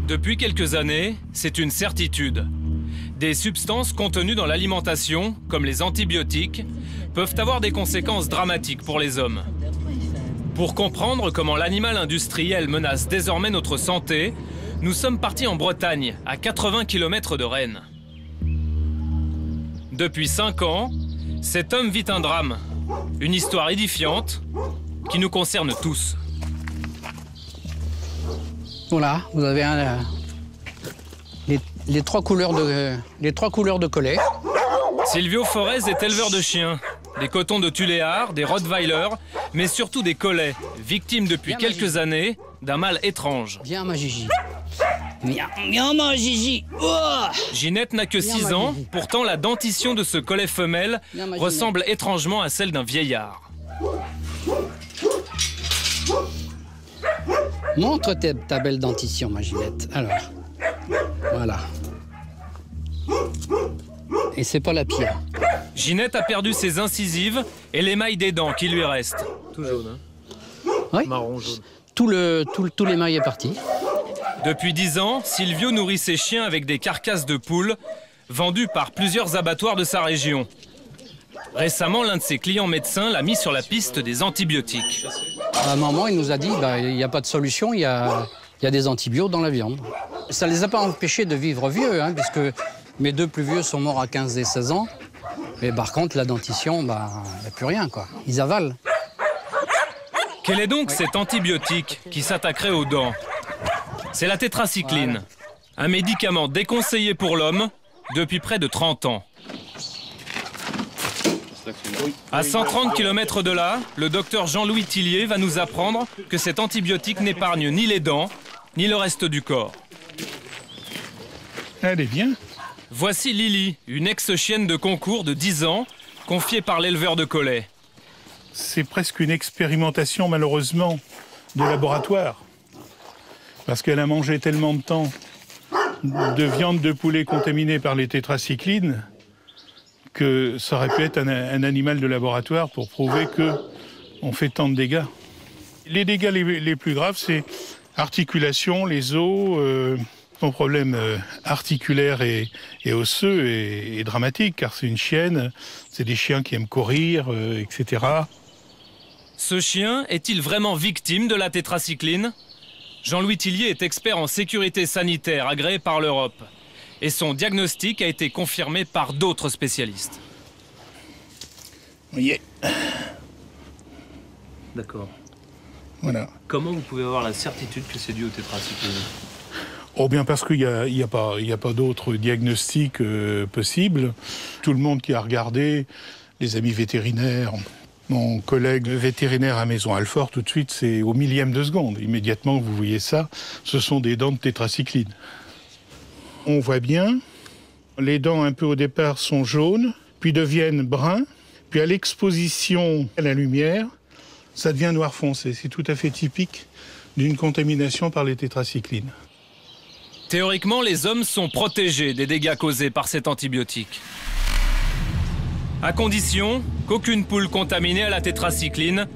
Depuis quelques années, c'est une certitude. Des substances contenues dans l'alimentation, comme les antibiotiques, peuvent avoir des conséquences dramatiques pour les hommes. Pour comprendre comment l'animal industriel menace désormais notre santé, nous sommes partis en Bretagne, à 80 km de Rennes. Depuis 5 ans, cet homme vit un drame, une histoire édifiante qui nous concerne tous. Voilà, vous avez les trois couleurs de collet. Silvio Forez est éleveur de chiens, des cotons de Tuléar, des Rottweiler, mais surtout des collets, victimes depuis quelques années d'un mal étrange. Viens ma Gigi. Viens ma Gigi. Oh, Ginette n'a que 6 ans, pourtant la dentition de ce collet femelle ressemble étrangement à celle d'un vieillard. montre ta belle dentition, ma Ginette. Alors, voilà. Et c'est pas la pire. Ginette a perdu ses incisives et l'émail des dents qui lui restent. Tout jaune, hein? Oui. Marron jaune. Tout l'émail est parti. Depuis 10 ans, Silvio nourrit ses chiens avec des carcasses de poules vendues par plusieurs abattoirs de sa région. Récemment, l'un de ses clients médecins l'a mis sur la piste des antibiotiques. À un moment, il nous a dit il n'y a pas de solution, il y a des antibiotiques dans la viande. Ça ne les a pas empêchés de vivre vieux, hein, puisque mes deux plus vieux sont morts à 15 et 16 ans. Mais par contre, la dentition, il n'y a plus rien, quoi. Ils avalent. Quel est donc cet antibiotique qui s'attaquerait aux dents? C'est la tétracycline, un médicament déconseillé pour l'homme depuis près de 30 ans. À 130 km de là, le docteur Jean-Louis Tillier va nous apprendre que cet antibiotique n'épargne ni les dents, ni le reste du corps. Elle est bien. Voici Lily, une ex-chienne de concours de 10 ans, confiée par l'éleveur de collets. C'est presque une expérimentation, malheureusement, de laboratoire. Parce qu'elle a mangé tellement de temps de viande de poulet contaminée par les tétracyclines que ça aurait pu être un animal de laboratoire pour prouver qu'on fait tant de dégâts. Les dégâts les plus graves, c'est articulation, les os. Son problème articulaire et osseux est dramatique, car c'est une chienne, c'est des chiens qui aiment courir, etc. Ce chien est-il vraiment victime de la tétracycline? Jean-Louis Tillier est expert en sécurité sanitaire agréé par l'Europe. Et son diagnostic a été confirmé par d'autres spécialistes. Oui. D'accord. Voilà. Comment vous pouvez avoir la certitude que c'est dû au tétracycline? Oh bien parce qu'il n'y a pas d'autres diagnostics possibles. Tout le monde qui a regardé, les amis vétérinaires, mon collègue vétérinaire à Maison Alfort, tout de suite, c'est au millième de seconde. Immédiatement, vous voyez ça, ce sont des dents de tétracycline. On voit bien, les dents un peu au départ sont jaunes, puis deviennent bruns, puis à l'exposition à la lumière, ça devient noir foncé. C'est tout à fait typique d'une contamination par les tétracyclines. Théoriquement, les hommes sont protégés des dégâts causés par cet antibiotique. À condition qu'aucune poule contaminée à la tétracycline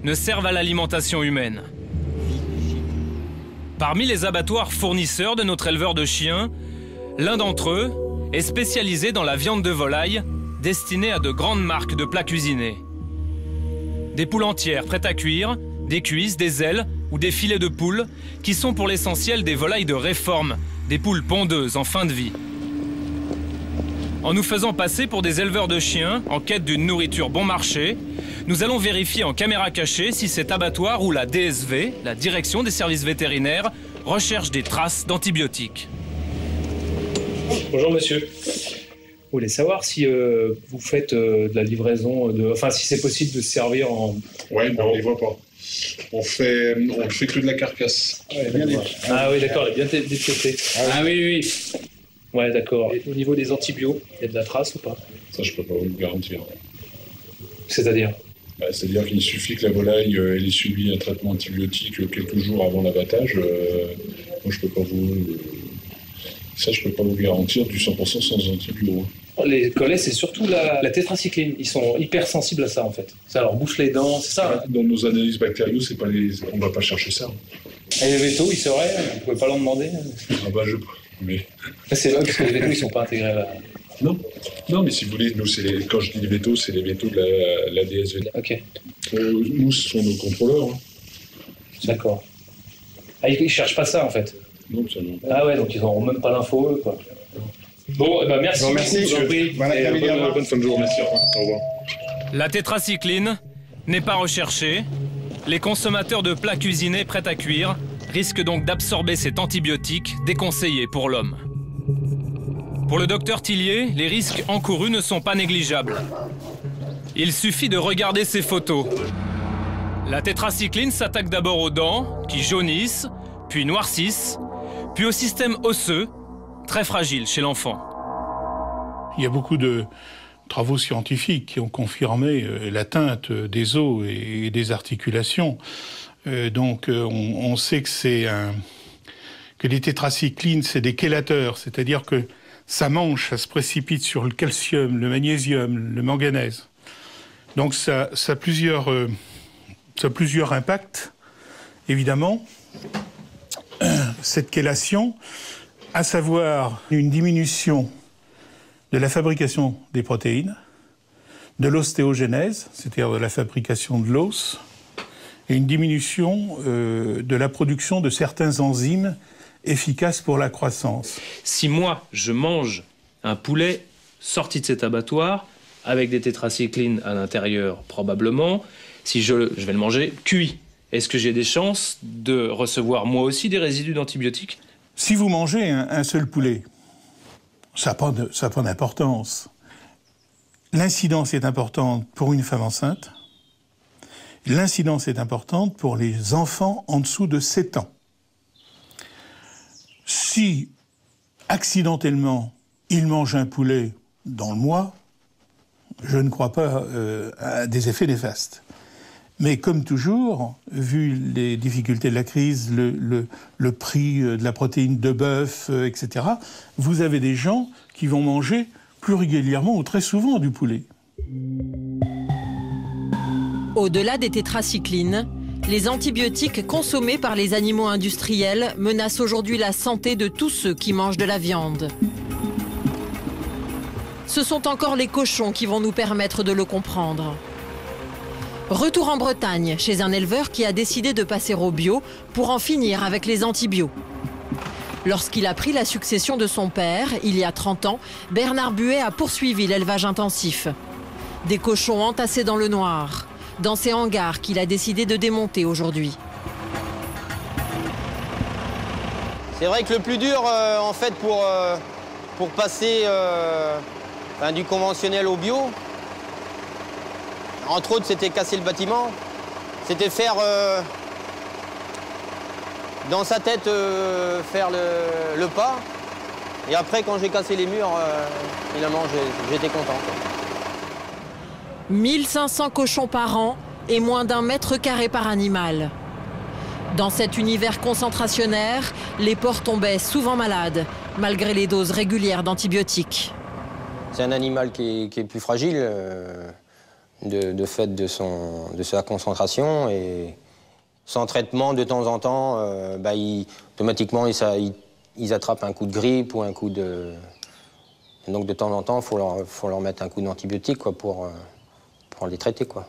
ne serve à l'alimentation humaine. Parmi les abattoirs fournisseurs de notre éleveur de chiens, l'un d'entre eux est spécialisé dans la viande de volaille destinée à de grandes marques de plats cuisinés. Des poules entières prêtes à cuire, des cuisses, des ailes ou des filets de poules qui sont pour l'essentiel des volailles de réforme, des poules pondeuses en fin de vie. En nous faisant passer pour des éleveurs de chiens en quête d'une nourriture bon marché, nous allons vérifier en caméra cachée si cet abattoir ou la DSV, la Direction des services vétérinaires, recherche des traces d'antibiotiques. Bonjour monsieur. Vous voulez savoir si vous faites de la livraison, enfin si c'est possible de se servir en... Ouais, mais on les voit pas. On fait que de la carcasse. Ah oui, d'accord, elle est bien détectée. Ah oui, oui. Ouais, d'accord. Et au niveau des antibiotiques, il y a de la trace ou pas? Ça, je peux pas vous le garantir. C'est-à-dire? C'est-à-dire qu'il suffit que la volaille ait subi un traitement antibiotique quelques jours avant l'abattage. Moi, je peux pas vous... Ça, je peux pas vous garantir du 100% sans antibiotiques. Les collets, c'est surtout la tétracycline. Ils sont hyper sensibles à ça, en fait. Ça leur bouche les dents, c'est ça? Dans nos analyses bactériaux, on va pas chercher ça. Et les vétos, ils seraient, vous pouvez pas leur demander? Ah bah mais... C'est vrai, parce que les vétos, ils sont pas intégrés à la... Non, mais si vous voulez, nous, quand je dis les vétos, c'est les vétos de la DSV. Ok. Nous, ce sont nos contrôleurs. Hein. D'accord. Ah, ils cherchent pas ça, en fait? Non, absolument pas. Ah ouais, donc ils n'auront même pas l'info, eux, quoi. Bon, eh ben merci beaucoup, monsieur. Bonne fin de journée, merci. Au revoir. La tétracycline n'est pas recherchée. Les consommateurs de plats cuisinés prêts à cuire risquent donc d'absorber cet antibiotique déconseillé pour l'homme. Pour le docteur Tillier, les risques encourus ne sont pas négligeables. Il suffit de regarder ces photos. La tétracycline s'attaque d'abord aux dents, qui jaunissent, puis noircissent, puis au système osseux, très fragile chez l'enfant. Il y a beaucoup de travaux scientifiques qui ont confirmé l'atteinte des os et des articulations. Donc on sait que les tétracyclines, c'est des chélateurs, c'est-à-dire que ça mange, ça se précipite sur le calcium, le magnésium, le manganèse. Donc ça a plusieurs impacts, évidemment. Cette chélation, à savoir une diminution de la fabrication des protéines, de l'ostéogenèse, c'est-à-dire de la fabrication de l'os, et une diminution de la production de certains enzymes efficaces pour la croissance. Si moi, je mange un poulet sorti de cet abattoir, avec des tétracyclines à l'intérieur probablement, si je vais le manger cuit, est-ce que j'ai des chances de recevoir moi aussi des résidus d'antibiotiques? Si vous mangez un seul poulet, ça n'a pas d'importance. L'incidence est importante pour une femme enceinte. L'incidence est importante pour les enfants en dessous de 7 ans. Si, accidentellement, ils mangent un poulet dans le mois, je ne crois pas à des effets néfastes. Mais comme toujours, vu les difficultés de la crise, le prix de la protéine de bœuf, etc., vous avez des gens qui vont manger plus régulièrement ou très souvent du poulet. Au-delà des tétracyclines, les antibiotiques consommés par les animaux industriels menacent aujourd'hui la santé de tous ceux qui mangent de la viande. Ce sont encore les cochons qui vont nous permettre de le comprendre. Retour en Bretagne, chez un éleveur qui a décidé de passer au bio pour en finir avec les antibiotiques. Lorsqu'il a pris la succession de son père, il y a 30 ans, Bernard Buet a poursuivi l'élevage intensif. Des cochons entassés dans le noir, dans ces hangars qu'il a décidé de démonter aujourd'hui. C'est vrai que le plus dur, en fait, pour passer du conventionnel au bio, entre autres, c'était casser le bâtiment. C'était faire, dans sa tête, faire le pas. Et après, quand j'ai cassé les murs, finalement, j'étais content. 1500 cochons par an et moins d'1 mètre carré par animal. Dans cet univers concentrationnaire, les porcs tombaient souvent malades, malgré les doses régulières d'antibiotiques. C'est un animal qui est plus fragile. De fait de sa concentration, et sans traitement de temps en temps, automatiquement ils attrapent un coup de grippe ou un coup de... Et donc de temps en temps, il faut leur mettre un coup d'antibiotique pour les traiter, quoi.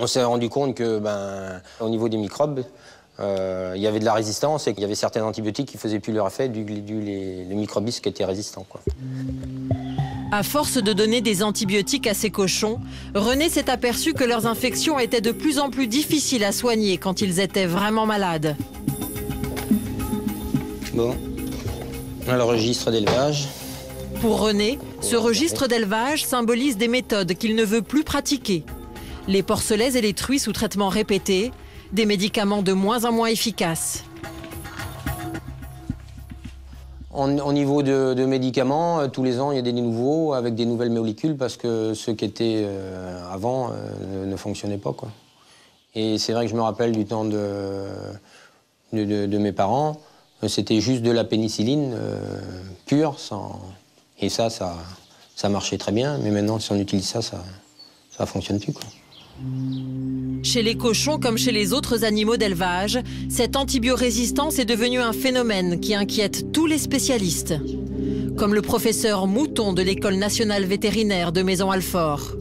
On s'est rendu compte que au niveau des microbes, il y avait de la résistance et qu'il y avait certains antibiotiques qui ne faisaient plus leur effet dû les microbistes qui étaient résistants, quoi. À force de donner des antibiotiques à ces cochons, René s'est aperçu que leurs infections étaient de plus en plus difficiles à soigner quand ils étaient vraiment malades. Bon, on a le registre d'élevage. Pour René, ce registre d'élevage symbolise des méthodes qu'il ne veut plus pratiquer. Les porcelets et les truies sous traitement répété, des médicaments de moins en moins efficaces. Au niveau de médicaments, tous les ans, il y a des nouveaux avec des nouvelles molécules parce que ceux qui étaient avant ne fonctionnaient pas, quoi. Et c'est vrai que je me rappelle du temps de mes parents, c'était juste de la pénicilline pure, et ça marchait très bien. Mais maintenant, si on utilise ça ne fonctionne plus, quoi. Chez les cochons comme chez les autres animaux d'élevage, cette antibiorésistance est devenue un phénomène qui inquiète tous les spécialistes. Comme le professeur Mouton de l'École nationale vétérinaire de Maisons-Alfort.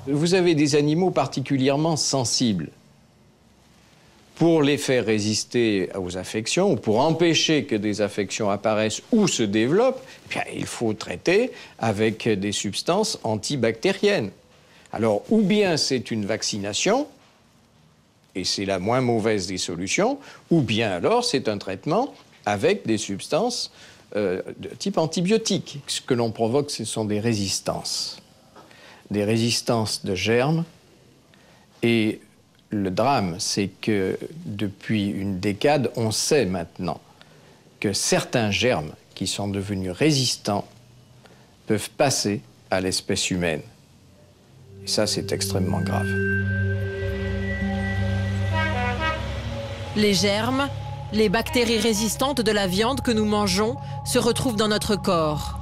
Vous avez des animaux particulièrement sensibles. Pour les faire résister aux affections, ou pour empêcher que des affections apparaissent ou se développent, eh bien, il faut traiter avec des substances antibactériennes. Alors, ou bien c'est une vaccination, et c'est la moins mauvaise des solutions, ou bien alors c'est un traitement avec des substances de type antibiotique. Ce que l'on provoque, ce sont des résistances de germes. Et le drame, c'est que depuis une décade, on sait maintenant que certains germes qui sont devenus résistants peuvent passer à l'espèce humaine. Et ça, c'est extrêmement grave. Les germes, les bactéries résistantes de la viande que nous mangeons se retrouvent dans notre corps.